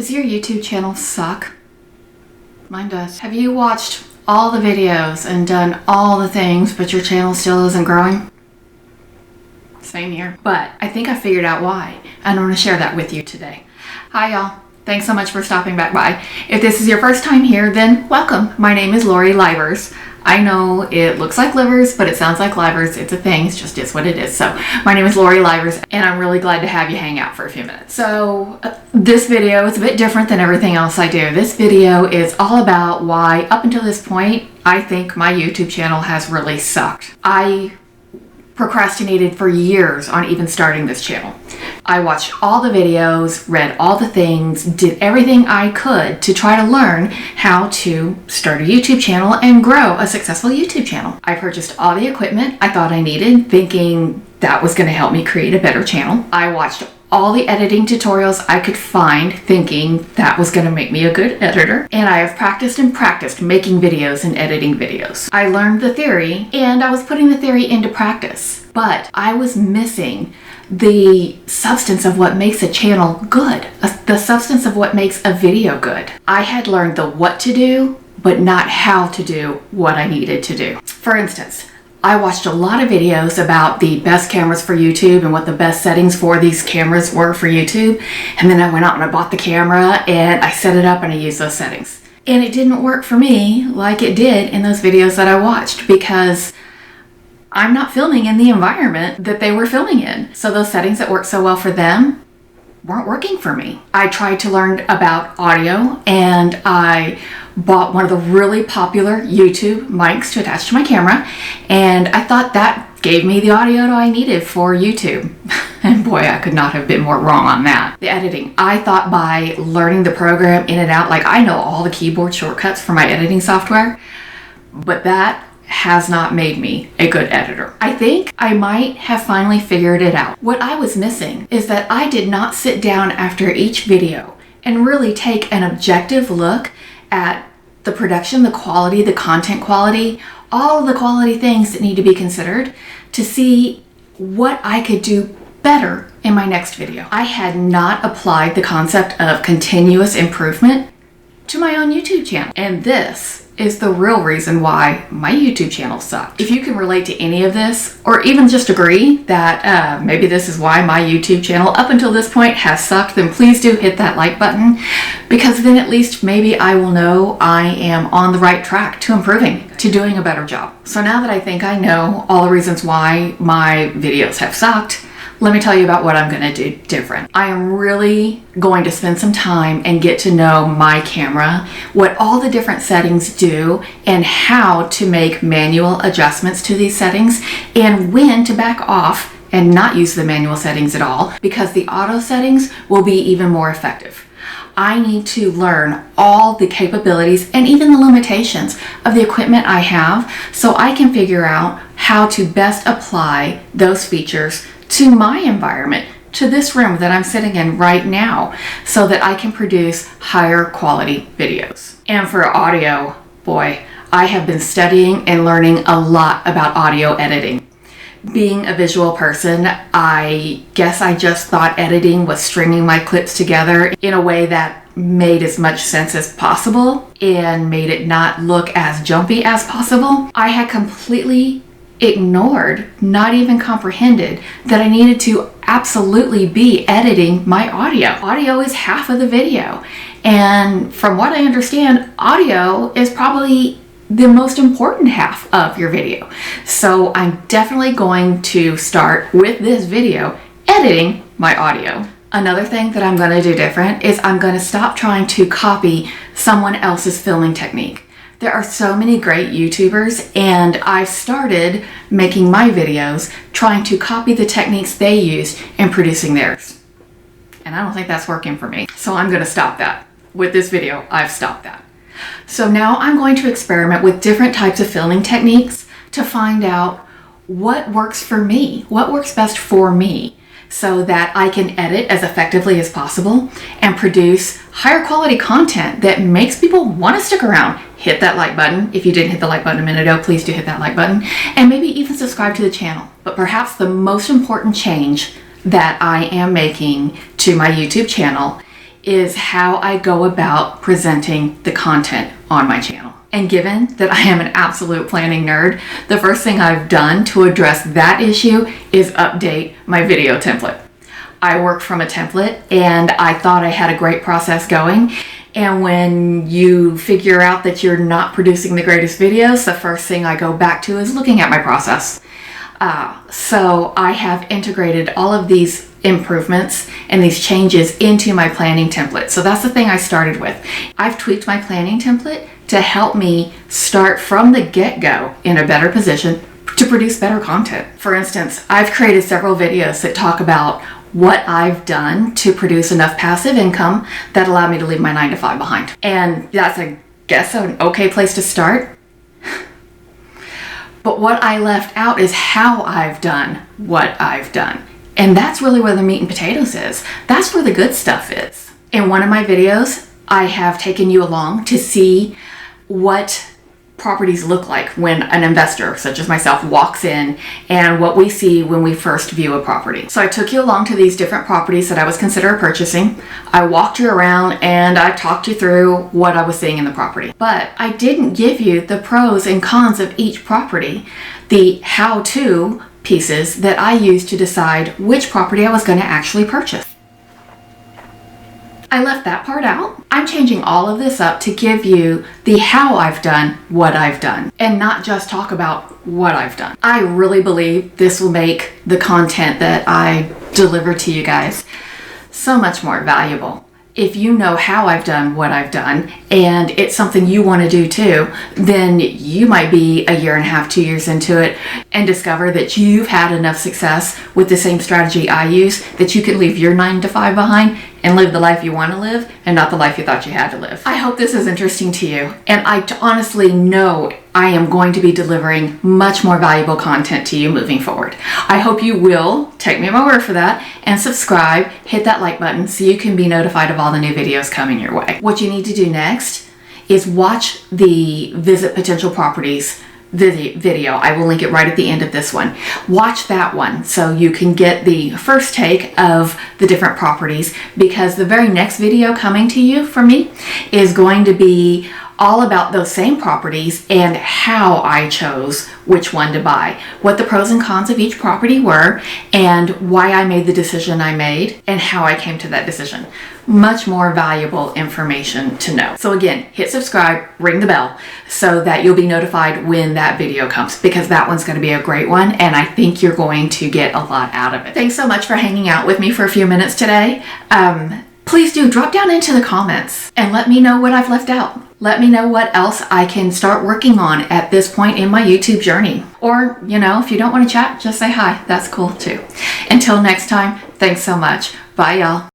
Does your YouTube channel suck? Mine does. Have you watched all the videos and done all the things, but your channel still isn't growing? Same here. But I think I figured out why, and I'm going to share that with you today. Hi y'all. Thanks so much for stopping back by. If this is your first time here, then welcome. My name is Lori Livers. I know it looks like livers, but it sounds like livers. It's a thing. It's just is what it is. So my name is Lori Livers, and I'm really glad to have you hang out for a few minutes. So this video is a bit different than everything else I do. This video is all about why, up until this point, I think my YouTube channel has really sucked. I procrastinated for years on even starting this channel. I watched all the videos, read all the things, did everything I could to try to learn how to start a YouTube channel and grow a successful YouTube channel. I purchased all the equipment I thought I needed, thinking that was going to help me create a better channel. I watched all the editing tutorials I could find, thinking that was going to make me a good editor. And I have practiced and practiced making videos and editing videos. I learned the theory, and I was putting the theory into practice, but I was missing the substance of what makes a channel good, the substance of what makes a video good. I had learned the what to do, but not how to do what I needed to do. For instance, I watched a lot of videos about the best cameras for YouTube and what the best settings for these cameras were for YouTube. And then I went out and I bought the camera and I set it up and I used those settings. And it didn't work for me like it did in those videos that I watched because I'm not filming in the environment that they were filming in. So those settings that worked so well for them weren't working for me. I tried to learn about audio and I bought one of the really popular YouTube mics to attach to my camera, and I thought that gave me the audio I needed for YouTube. And boy, I could not have been more wrong on that. The editing. I thought by learning the program in and out, like I know all the keyboard shortcuts for my editing software, but that has not made me a good editor. I think I might have finally figured it out. What I was missing is that I did not sit down after each video and really take an objective look at the production, the quality, the content quality, all of the quality things that need to be considered to see what I could do better in my next video. I had not applied the concept of continuous improvement to my own YouTube channel. And this is the real reason why my YouTube channel sucked. If you can relate to any of this, or even just agree that maybe this is why my YouTube channel up until this point has sucked, then please do hit that like button, because then at least maybe I will know I am on the right track to improving, to doing a better job. So now that I think I know all the reasons why my videos have sucked, let me tell you about what I'm going to do different. I am really going to spend some time and get to know my camera, what all the different settings do, and how to make manual adjustments to these settings, and when to back off and not use the manual settings at all, because the auto settings will be even more effective. I need to learn all the capabilities and even the limitations of the equipment I have so I can figure out how to best apply those features to my environment, to this room that I'm sitting in right now, so that I can produce higher quality videos. And for audio, boy, I have been studying and learning a lot about audio editing. Being a visual person, I guess I just thought editing was stringing my clips together in a way that made as much sense as possible and made it not look as jumpy as possible. I had completely ignored, not even comprehended, that I needed to absolutely be editing my audio. Audio is half of the video. And from what I understand, audio is probably the most important half of your video. So I'm definitely going to start with this video editing my audio. Another thing that I'm going to do different is I'm going to stop trying to copy someone else's filming technique. There are so many great YouTubers, and I've started making my videos trying to copy the techniques they used in producing theirs. And I don't think that's working for me. So I'm going to stop that. With this video, I've stopped that. So now I'm going to experiment with different types of filming techniques to find out what works for me, what works best for me, so that I can edit as effectively as possible and produce higher quality content that makes people want to stick around. Hit that like button. If you didn't hit the like button a minute ago, please do hit that like button, and maybe even subscribe to the channel. But perhaps the most important change that I am making to my YouTube channel is how I go about presenting the content on my channel. And given that I am an absolute planning nerd, the first thing I've done to address that issue is update my video template. I work from a template and I thought I had a great process going. And when you figure out that you're not producing the greatest videos, the first thing I go back to is looking at my process. So I have integrated all of these improvements and these changes into my planning template. So that's the thing I started with. I've tweaked my planning template to help me start from the get-go in a better position to produce better content. For instance, I've created several videos that talk about what I've done to produce enough passive income that allowed me to leave my 9-to-5 behind. And that's, I guess, an okay place to start. But what I left out is how I've done what I've done. And that's really where the meat and potatoes is. That's where the good stuff is. In one of my videos, I have taken you along to see what properties look like when an investor, such as myself, walks in and what we see when we first view a property. So I took you along to these different properties that I was considering purchasing. I walked you around and I talked you through what I was seeing in the property. But I didn't give you the pros and cons of each property, the how-to pieces that I used to decide which property I was going to actually purchase. I left that part out. I'm changing all of this up to give you the how I've done what I've done and not just talk about what I've done. I really believe this will make the content that I deliver to you guys so much more valuable. If you know how I've done what I've done and it's something you want to do too, then you might be 1.5 years, 2 years into it and discover that you've had enough success with the same strategy I use that you can leave your 9-to-5 behind and live the life you want to live and not the life you thought you had to live. I hope this is interesting to you, and I honestly know I am going to be delivering much more valuable content to you moving forward. I hope you will take me at my word for that and subscribe, hit that like button so you can be notified of all the new videos coming your way. What you need to do next is watch the Visit Potential Properties video. I will link it right at the end of this one. Watch that one so you can get the first take of the different properties, because the very next video coming to you from me is going to be all about those same properties and how I chose which one to buy, what the pros and cons of each property were, and why I made the decision I made, and how I came to that decision. Much more valuable information to know. So again, hit subscribe, ring the bell, so that you'll be notified when that video comes, because that one's going to be a great one, and I think you're going to get a lot out of it. Thanks so much for hanging out with me for a few minutes today. Please do drop down into the comments and let me know what I've left out. Let me know what else I can start working on at this point in my YouTube journey. Or, if you don't want to chat, just say hi. That's cool too. Until next time, thanks so much. Bye, y'all.